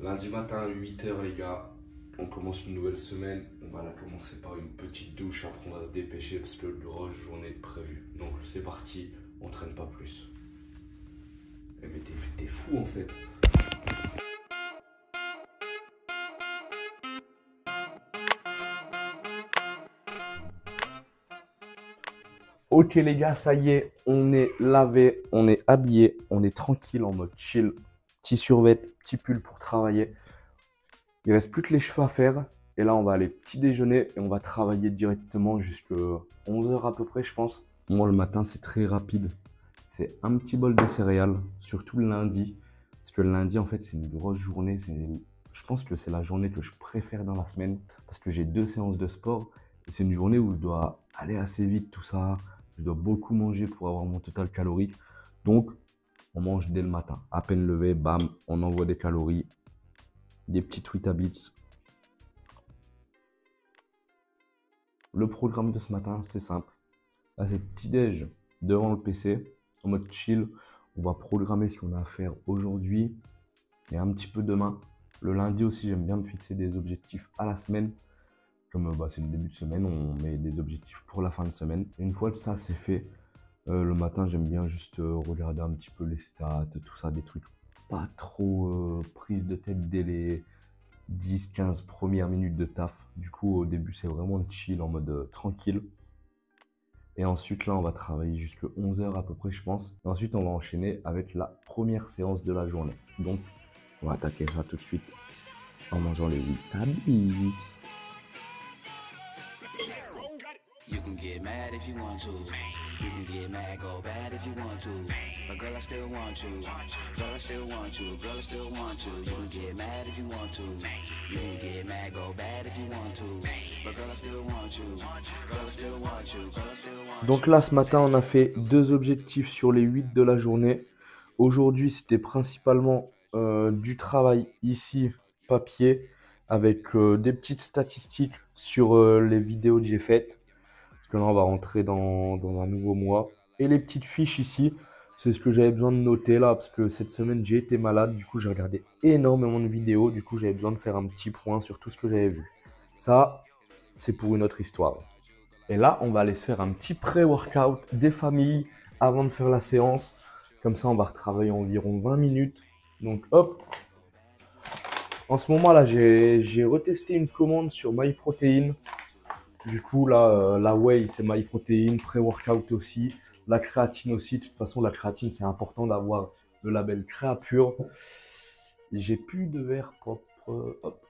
Lundi matin, 8h les gars, on commence une nouvelle semaine. On va la commencer par une petite douche, après on va se dépêcher parce que grosse journée est prévue. Donc c'est parti, on traîne pas plus. Mais t'es fou en fait. Ok les gars, ça y est, on est lavé, on est habillé, on est tranquille en mode chill. Petit survêt, petit pull pour travailler. Il reste plus que les cheveux à faire. Et là, on va aller petit déjeuner et on va travailler directement jusqu'à 11h à peu près, je pense. Moi, le matin, c'est très rapide. C'est un petit bol de céréales, surtout le lundi. Parce que le lundi, en fait, c'est une grosse journée. Je pense que c'est la journée que je préfère dans la semaine parce que j'ai 2 séances de sport. Et c'est une journée où je dois aller assez vite, tout ça. Je dois beaucoup manger pour avoir mon total calorique. Donc, on mange dès le matin. À peine levé, bam, on envoie des calories. Des petits Weetabix. Le programme de ce matin, c'est simple. Là, c'est petit-déj devant le PC, en mode chill. On va programmer ce qu'on a à faire aujourd'hui et un petit peu demain. Le lundi aussi, j'aime bien me fixer des objectifs à la semaine. Comme c'est le début de semaine, on met des objectifs pour la fin de semaine. Et une fois que ça, c'est fait, le matin, j'aime bien juste regarder un petit peu les stats, tout ça, des trucs pas trop prise de tête dès les 10-15 premières minutes de taf. Du coup, au début, c'est vraiment chill, en mode tranquille. Et ensuite, là, on va travailler jusqu'à 11h à peu près, je pense. Et ensuite, on va enchaîner avec la première séance de la journée. Donc, on va attaquer ça tout de suite en mangeant les Weetabix. You can get mad if you want to. You can get mad, go bad if you want to. But girl, I still want you. Girl, I still want you. Girl, I still want you. You can get mad if you want to. You can get mad, go bad if you want to. But girl, I still want you. Girl, I still want you. Girl, I still want you. Donc là, ce matin, on a fait 2 objectifs sur les 8 de la journée. Aujourd'hui, c'était principalement du travail ici, papier, avec des petites statistiques sur les vidéos que j'ai faites. Parce que là, on va rentrer dans un nouveau mois. Et les petites fiches ici, c'est ce que j'avais besoin de noter là. Parce que cette semaine, j'ai été malade. Du coup, j'ai regardé énormément de vidéos. Du coup, j'avais besoin de faire un petit point sur tout ce que j'avais vu. Ça, c'est pour une autre histoire. Et là, on va aller se faire un petit pré-workout des familles avant de faire la séance. Comme ça, on va retravailler environ 20 minutes. Donc, hop. En ce moment-là, j'ai retesté une commande sur MyProtein. Du coup, là, la whey, c'est MyProtein, pré-workout aussi, la créatine aussi. De toute façon, la créatine, c'est important d'avoir le label Créapure. J'ai plus de verre propre. Hop.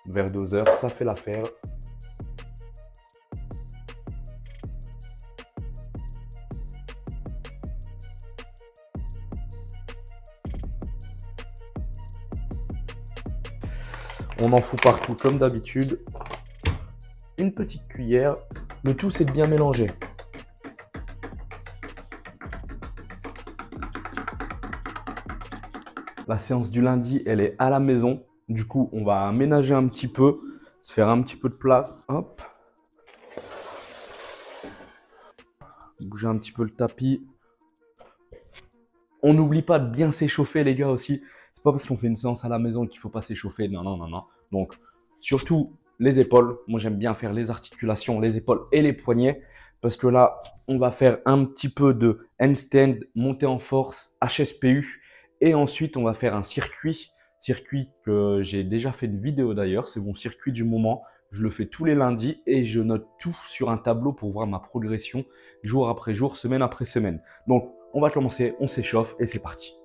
Verre doseur, ça fait l'affaire. On en fout partout comme d'habitude. Une petite cuillère. Le tout, c'est de bien mélanger. La séance du lundi, elle est à la maison. Du coup, on va aménager un petit peu, se faire un petit peu de place. Hop. Bouger un petit peu le tapis. On n'oublie pas de bien s'échauffer, les gars, aussi. C'est pas parce qu'on fait une séance à la maison qu'il faut pas s'échauffer. Non, non, non, non. Donc, surtout les épaules. Moi, j'aime bien faire les articulations, les épaules et les poignets. Parce que là, on va faire un petit peu de handstand, montée en force, HSPU. Et ensuite, on va faire un circuit. Circuit que j'ai déjà fait une vidéo d'ailleurs. C'est mon circuit du moment. Je le fais tous les lundis et je note tout sur un tableau pour voir ma progression jour après jour, semaine après semaine. Donc, on va commencer, on s'échauffe et c'est parti.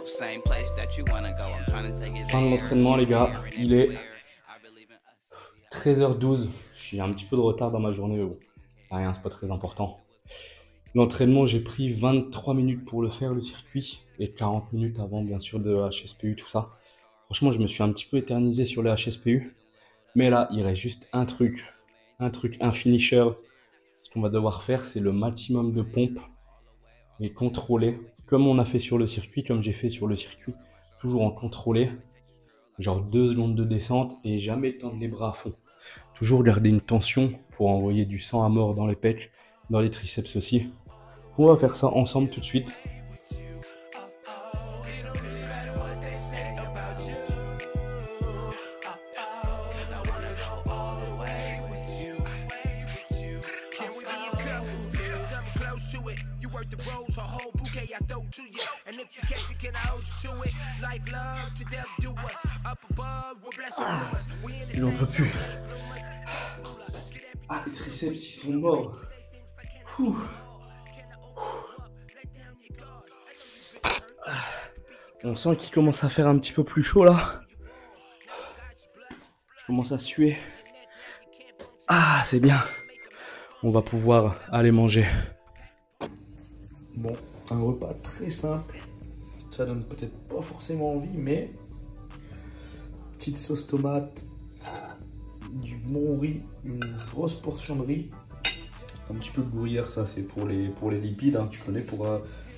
Same place that Fin de l'entraînement les gars, il est 13h12. Je suis un petit peu de retard dans ma journée, mais bon, c'est rien, c'est pas très important. L'entraînement, j'ai pris 23 minutes pour le faire, le circuit, et 40 minutes avant, bien sûr, de HSPU, tout ça. Franchement, je me suis un petit peu éternisé sur les HSPU, mais là, il reste juste un finisher. Ce qu'on va devoir faire, c'est le maximum de pompes et contrôler, comme on a fait sur le circuit, comme j'ai fait sur le circuit, toujours en contrôlé, genre 2 secondes de descente et jamais tendre les bras à fond. Toujours garder une tension pour envoyer du sang à mort dans les pecs, dans les triceps aussi. On va faire ça ensemble tout de suite. J'en peux plus. Ah, les triceps, ils sont morts. Ouh. On sent qu'il commence à faire un petit peu plus chaud là. Je commence à suer. Ah, c'est bien. On va pouvoir aller manger. Bon, un repas très simple. Ça donne peut-être pas forcément envie, mais petite sauce tomate, du bon riz, une grosse portion de riz, un petit peu de gruyère, ça c'est pour les lipides, hein, tu connais, pour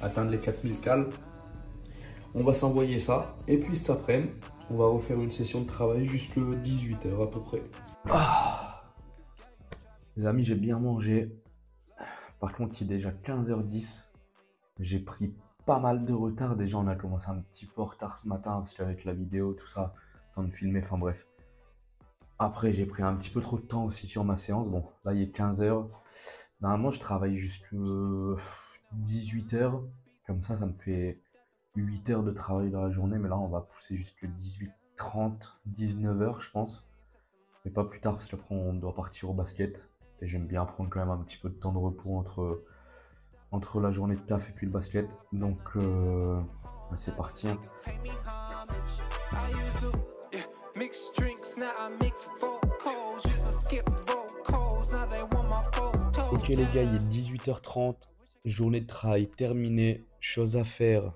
atteindre les 4000 cales. On va s'envoyer ça, et puis cet après-midi, on va refaire une session de travail jusqu'à 18h à peu près. Ah. Les amis, j'ai bien mangé. Par contre, il est déjà 15h10. J'ai pris pas mal de retard. Déjà, on a commencé un petit peu en retard ce matin parce qu'avec la vidéo, tout ça, temps de filmer, enfin bref. Après, j'ai pris un petit peu trop de temps aussi sur ma séance. Bon, là, il est 15h. Normalement, je travaille jusqu'à 18h. Comme ça me fait 8 heures de travail dans la journée. Mais là, on va pousser jusqu'à 18h30, 19h, je pense. Mais pas plus tard parce qu'après, on doit partir au basket. Et j'aime bien prendre quand même un petit peu de temps de repos entre la journée de taf et puis le basket. Donc, c'est parti. Hein. Ok les gars, il est 18h30. Journée de travail terminée. Chose à faire.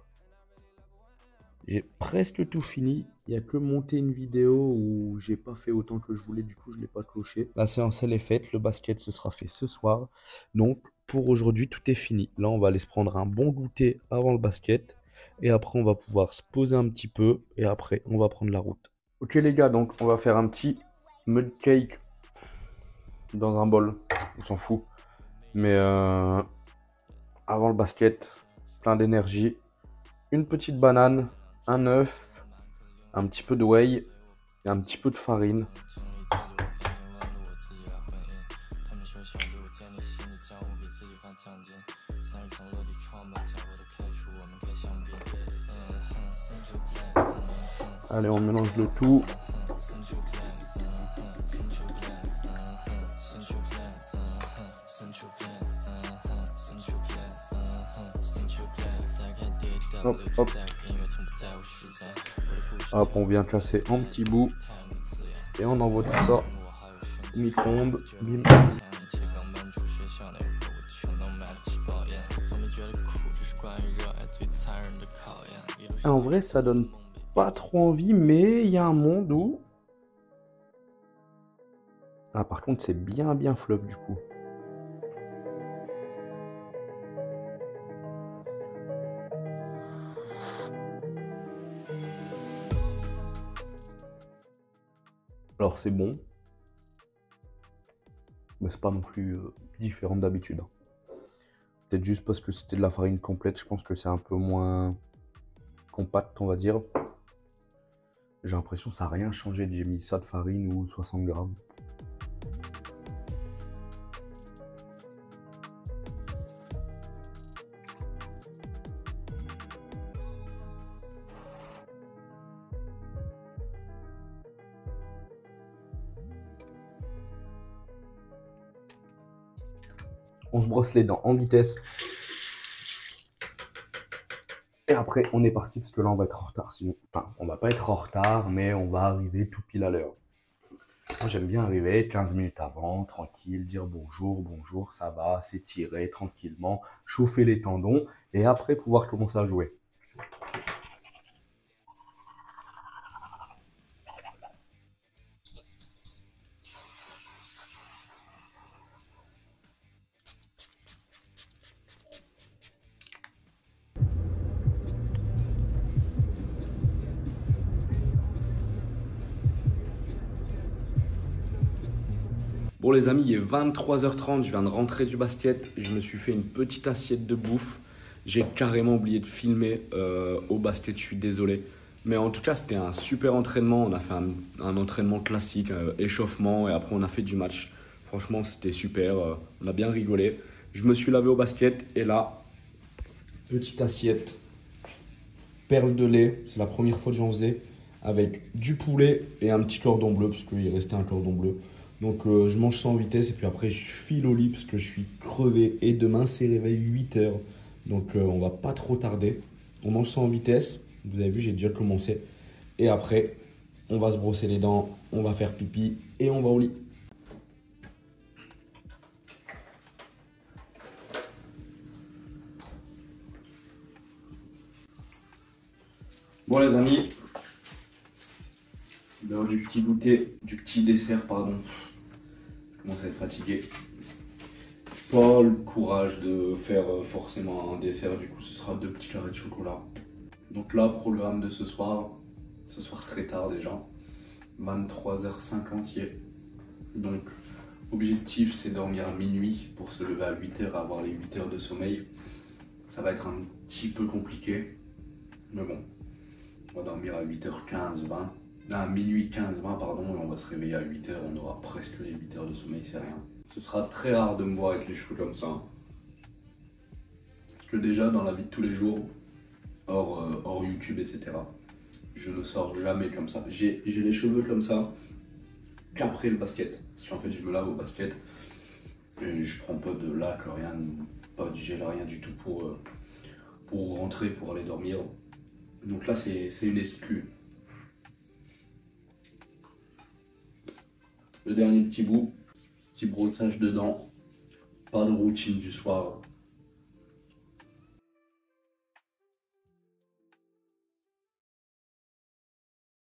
J'ai presque tout fini. Il n'y a que monter une vidéo où j'ai pas fait autant que je voulais. Du coup, je ne l'ai pas cloché. La séance, elle est faite. Le basket, ce sera fait ce soir. Donc, pour aujourd'hui, tout est fini. Là, on va aller se prendre un bon goûter avant le basket. Et après, on va pouvoir se poser un petit peu. Et après, on va prendre la route. Ok les gars, donc on va faire un petit mud cake dans un bol. On s'en fout. Mais avant le basket, plein d'énergie. Une petite banane, un œuf, un petit peu de whey et un petit peu de farine. Allez, on mélange le tout. Hop, hop. Hop, on vient casser en petits bouts. Et on envoie tout ça au micro-ondes. Bim. En vrai, ça donne pas trop envie, mais il y a un monde où... Ah, par contre, c'est bien fluff du coup. Alors, c'est bon. Mais c'est pas non plus différent d'habitude. Peut-être juste parce que c'était de la farine complète, je pense que c'est un peu moins compact, on va dire. J'ai l'impression que ça n'a rien changé. J'ai mis ça de farine ou 60 grammes. On se brosse les dents en vitesse. Et après, on est parti parce que là, on va être en retard. Sinon, enfin, on va pas être en retard, mais on va arriver tout pile à l'heure. Moi, j'aime bien arriver 15 minutes avant, tranquille, dire bonjour, bonjour, ça va, s'étirer tranquillement, chauffer les tendons et après pouvoir commencer à jouer. Bon les amis, il est 23h30, je viens de rentrer du basket, je me suis fait une petite assiette de bouffe. J'ai carrément oublié de filmer au basket, je suis désolé. Mais en tout cas, c'était un super entraînement. On a fait un entraînement classique, échauffement, et après on a fait du match. Franchement, c'était super, on a bien rigolé. Je me suis lavé au basket, et là, petite assiette, perle de lait, c'est la première fois que j'en faisais, avec du poulet et un petit cordon bleu, parce qu'il restait un cordon bleu. Donc je mange ça en vitesse et puis après je file au lit parce que je suis crevé. Et demain c'est réveil 8h. Donc on va pas trop tarder. On mange ça en vitesse. Vous avez vu, j'ai déjà commencé. Et après, on va se brosser les dents, on va faire pipi et on va au lit. Bon les amis, l'heure du petit goûter, du petit dessert pardon. Je commence à être fatigué. Pas le courage de faire forcément un dessert, du coup ce sera 2 petits carrés de chocolat. Donc là, programme de ce soir très tard déjà, 23h50. Donc objectif c'est dormir à minuit pour se lever à 8h, avoir les 8 heures de sommeil. Ça va être un petit peu compliqué, mais bon, on va dormir à 8h15, 20. À minuit 15-20 pardon, et on va se réveiller à 8h, on aura presque les 8 heures de sommeil, c'est rien. Ce sera très rare de me voir avec les cheveux comme ça. Parce que déjà dans la vie de tous les jours, hors YouTube, etc., je ne sors jamais comme ça. J'ai les cheveux comme ça qu'après le basket. Parce qu'en fait je me lave au basket et je prends pas de lac, rien, pas de gel, rien du tout pour rentrer, pour aller dormir. Donc là c'est une excuse. Le dernier petit bout, petit brossage de dents, pas de routine du soir.